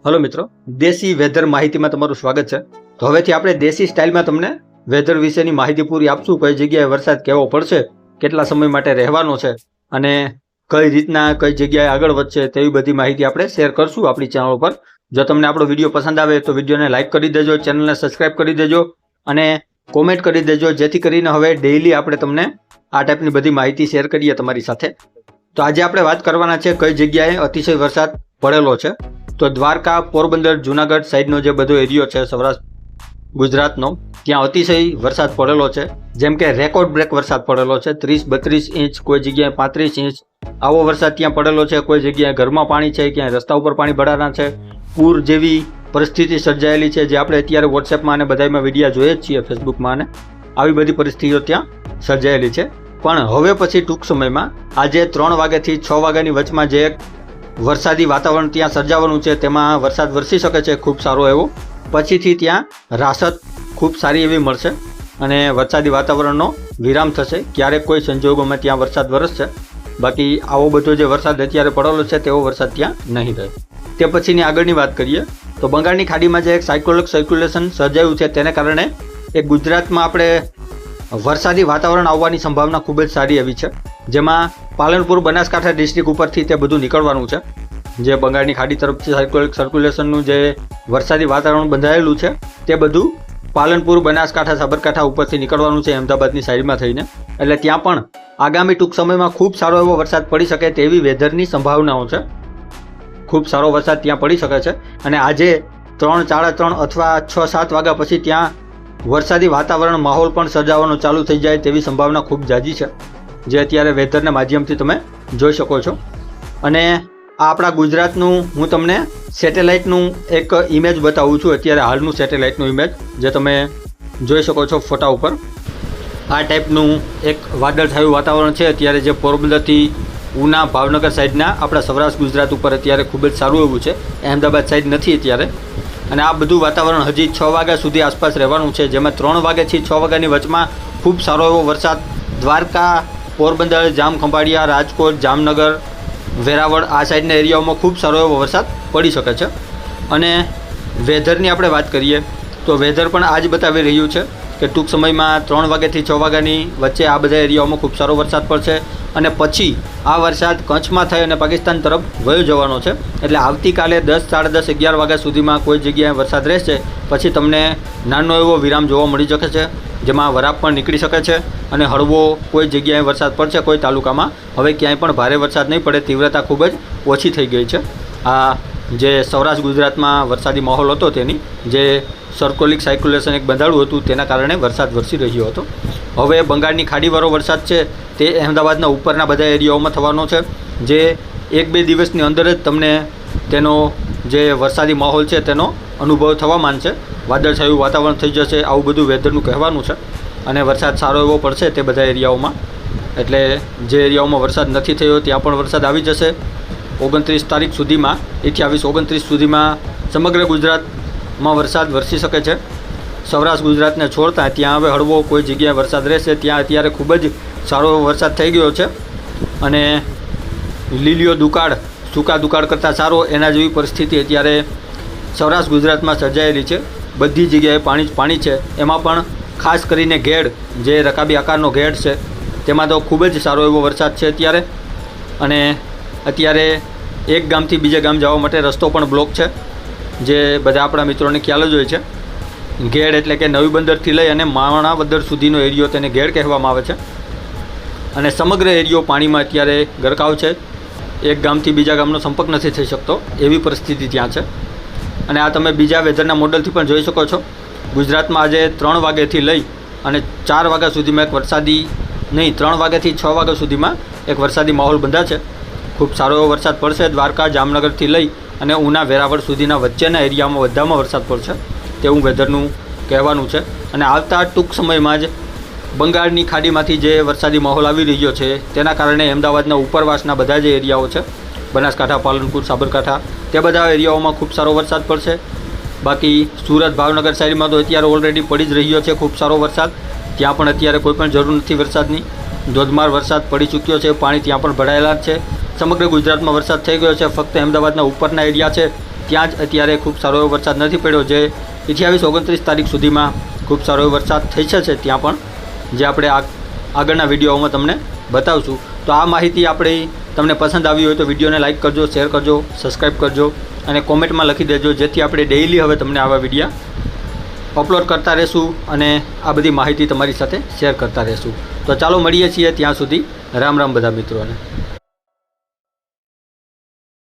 Hello मित्रों, देशी वेधर माहिती में तमारुं स्वागत है। तो हवेथी आपणे देशी स्टाइल में तमने वेधर विशेनी माहिती पूरी आपशुं। कई जग्याए वरसाद केवो पड़शे, केटला समय माटे रहेवानो छे अने कई रीतना कई जग्याए आगळ वधशे तेवी बधी माहिती आपणे शेर करशुं आपणी चेनल पर। जो तमने आपणो विडियो पसंद आवे तो विडियोने लाइक करी देजो, चेनलने सब्सक्राइब करी देजो अने कॉमेंट करी देजो, जेथी करीने हवे डेली आपणे तमने आ टाइपनी बधी माहिती शेर करीए तमारी साथे। तो आज आपणे वात करवाना छे कई जग्याए अतिशय वरसाद पड़ेलो छे। तो द्वारका, पोरबंदर, जूनागढ़ साइडनो जे बधो एरियो छे सौराष्ट्र गुजरातनो, त्यां अतिशय वरसाद पड़ेलो छे। जेम के रेकॉर्ड ब्रेक वरसाद पड़ेलो छे, 30-32 इंच, कोई जग्याए 35 इंच आवो वरसाद त्यां पड़ेलो छे। कोई जग्याए घरमां पाणी छे, क्यांय रस्ता उपर पाणी भराना छे, पूर जेवी परिस्थिति सर्जायेली छे जे आपणे अत्यारे वॉट्सएपमां अने बधायमां विडियो जोईए ज छीए, फेसबुकमां अने आवी बधी परिस्थितिओ त्यां सर्जायेली छे। पण हवे पछी टूंक समयमां आजे 3 वाग्याथी 6 वाग्यानी वचमां जे वरसादी वातावरण त्यां सर्जावानुं छे तेमां वरसाद वरसी शके छे खूब सारो एवो। पछीथी त्यां राहत खूब सारी एवी मळशे अने वरसादी वातावरणनो विराम थशे। क्यारेक कोई संजोगोमां त्यां वरसाद वरसशे, बाकी आवो बधो जे वरसाद अत्यारे पड़ेलो छे तेवो वरसाद त्यां नहीं रहे। ते पछीनी आगळनी वात करीए तो बंगाळनी खाडीमां जे एक सायक्लोनिक सर्क्युलेशन सर्जायुं छे तेने कारणे एक गुजरातमां आपणे वरसादी वातावरण आववानी संभावना खूब ज सारी एवी छे। जेमां पालनपुर बनासकांठा डिस्ट्रिक्ट उपरथी ते बधुं निकळवानुं छे। जे बंगाळनी खाडी तरफथी सायक्लोनिक सर्क्युलेशननुं जे वरसादी वातावरण बंधायेलुं छे ते बधुं पालनपुर बनासकांठा साबरकांठा उपरथी निकळवानुं छे अमदावादनी साइडमां थईने। एटले त्यां पण आगामी टूंक समयमां खूब सारो एवो वरसाद पड़ी शके तेवी वेधरनी संभावनाओ छे। खूब सारो वरसाद त्यां पड़ी शके छे अने आजे 3, 3:30 अथवा 6-7 वाग्या पछी त्यां वरसादी वातावरण माहोल पण सर्जाવાનો चालू थई जाय तेवी संभावना खूब जाजी छे, जे अत्यारे वेधरना माध्यमथी तमे जोई शको छो। अने आ आपणा गुजरातनुं हुं तमने सेटेलाइटनुं एक इमेज बतावुं छुं, अत्यारे हालनुं सेटेलाइटनुं इमेज जे तमे जोई शको छो फोटा उपर। आ टाइपनुं एक वादळछायुं वातावरण छे अत्यारे जे पोरबंदरथी उना भावनगर साइडना आपणा सौराष्ट्र गुजरात उपर अत्यारे खूब ज सारुं एवुं छे। अहमदाबाद साइड नथी अत्यारे अने आ बधुं वातावरण हजी 6 वाग्या सुधी आसपास रहेवानुं छे, जेमां 3 वाग्याथी 6 वाग्यानी वचमां खूब सारो एवो वरसाद द्वारका, पोरबंदर, जामखंभाळिया, राजकोट, जामनगर, वेरावळ आ साइडना एरियाओमां खूब सारो एवो वरसाद पड़ी शके छे। अने वेधरनी आपणे वात करीए तो वेधर पण आज बतावी रह्युं छे के टूंक समयमां 3 वाग्याथी 6 वाग्यानी वच्चे आ बधा एरियाओमां खूब सारो वरसाद पड़शे अने पछी आ वरसाद कच्छमां थई अने पाकिस्तान तरफ वयो जवानो छे। एटले आवतीकाले 10, 10:30, 11 वाग्या सुधीमां कोई जग्याए वरसाद रहेशे, पछी तमने नानो एवो विराम जोवा मळी शके छे, जेमां वराप पण નીકળી શકે છે અને હળવો કોઈ જગ્યાએ વરસાદ પડશે કોઈ તાલુકામાં। હવે ક્યાંય પણ ભારે વરસાદ નહીં પડે, તીવ્રતા ખૂબ જ ઓછી થઈ ગઈ છે। આ જે સૌરાષ્ટ્ર ગુજરાતમાં વરસાદી માહોલ હતો તેની જે સર્ક્યુલિક સાયક્યુલેશન એક બંધાણું હતું તેના કારણે વરસાદ વરસી રહ્યો હતો। હવે બંગાળની ખાડીવાળો વરસાદ છે તે અહેમદાબાદના ઉપરના બધા એરિયાઓમાં થવાનો છે, જે 1-2 દિવસની અંદર જ તમને તેનો જે વરસાદી માહોલ છે તેનો અનુભવ થવા માંડશે। વાદળછાયું વાતાવરણ થઈ જશે, આવું બધું વેધરનું કહેવાનું છે। અને વરસાદ સારો એવો પડશે તે બધા એરિયાઓમાં, એટલે જે એરિયાઓમાં વરસાદ નથી થયો ત્યાં પણ વરસાદ આવી જશે। 29 તારીખ સુધીમાં 28-29 સુધીમાં સમગ્ર ગુજરાતમાં વરસાદ વરસી શકે છે। સૌરાષ્ટ્ર ગુજરાતને છોડતા ત્યાં હવે હળવો કોઈ જગ્યાએ વરસાદ રહેશે। ત્યાં અત્યારે ખૂબ જ સારો વરસાદ થઈ ગયો છે અને લીલીઓ દુકાળ સૂકા દુકાળ કરતાં સારો એના જેવી પરિસ્થિતિ અત્યારે સૌરાષ્ટ્ર ગુજરાતમાં સર્જાયેલી છે। બધી જગ્યાએ પાણી જ પાણી છે। એમાં પણ ખાસ કરીને ઘેડ જે રકાબી આકારનો ઘેડ છે તેમાં તો ખૂબ જ સારો એવો વરસાદ છે અત્યારે। અને અત્યારે એક ગામથી બીજે ગામ જવા માટે રસ્તો પણ બ્લોક છે, જે બધા આપણા મિત્રોને ખ્યાલ જ હોય છે। ઘેડ એટલે કે નવી બંદરથી લઈ અને માણાવદર સુધીનો એરિયો તેને ઘેડ કહેવામાં આવે છે અને સમગ્ર એરિયો પાણીમાં અત્યારે ગરકાવ છે। એક ગામથી બીજા ગામનો સંપર્ક નથી થઈ શકતો એવી પરિસ્થિતિ ત્યાં છે। અને આ તમે બીજા વેધરના મોડલથી પણ જોઈ શકો છો। ગુજરાતમાં આજે 3 વાગ્યાથી લઈ અને 4 વાગ્યા સુધીમાં એક વરસાદી નહીં 3 વાગ્યાથી 6 વાગ્યા સુધીમાં એક વરસાદી માહોલ બંધા છે। ખૂબ સારો એવો વરસાદ પડશે। દ્વારકા, જામનગરથી લઈ અને ઉના, વેરાવળ સુધીના વચ્ચેના એરિયામાં બધામાં વરસાદ પડશે તેવું વેધરનું કહેવાનું છે। અને આવતા ટૂંક સમયમાં જ બંગાળની ખાડીમાંથી જે વરસાદી માહોલ આવી રહ્યો છે તેના કારણે અમદાવાદના ઉપરવાસના બધા જે એરિયાઓ છે, બનાસકાંઠા, પાલનપુર, સાબરકાંઠા, તે બધા એરિયાઓમાં ખૂબ સારો વરસાદ પડશે। બાકી સુરત, ભાવનગર સાઈડમાં તો અત્યારે ઓલરેડી પડી જ રહ્યો છે ખૂબ સારો વરસાદ। ત્યાં પણ અત્યારે કોઈ પણ જરૂર નથી વરસાદની, ધોધમાર વરસાદ પડી ચૂક્યો છે, પાણી ત્યાં પણ ભરાયેલા જ છે। સમગ્ર ગુજરાતમાં વરસાદ થઈ ગયો છે। ફક્ત અમદાવાદના ઉપરના એરિયા છે ત્યાં જ અત્યારે ખૂબ સારો એવો વરસાદ નથી પડ્યો, જે 28-29 તારીખ સુધીમાં ખૂબ સારો એવો વરસાદ થઈ છે ત્યાં પણ, જે આપણે આગળના વિડીયોમાં તમને બતાવશું. તો આ માહિતી આપણી તમને પસંદ આવી હોય તો વિડીયોને લાઇક કરજો, શેર કરજો, સબસ્ક્રાઈબ કરજો અને કોમેન્ટમાં લખી દેજો, જેથી આપણે ડેઇલી હવે તમને આવા વિડીયો અપલોડ કરતા રહેશું અને આ બધી માહિતી તમારી સાથે શેર કરતા રહેશું. તો ચાલો મળીએ છીએ, ત્યાં સુધી રામ રામ બધા મિત્રોને.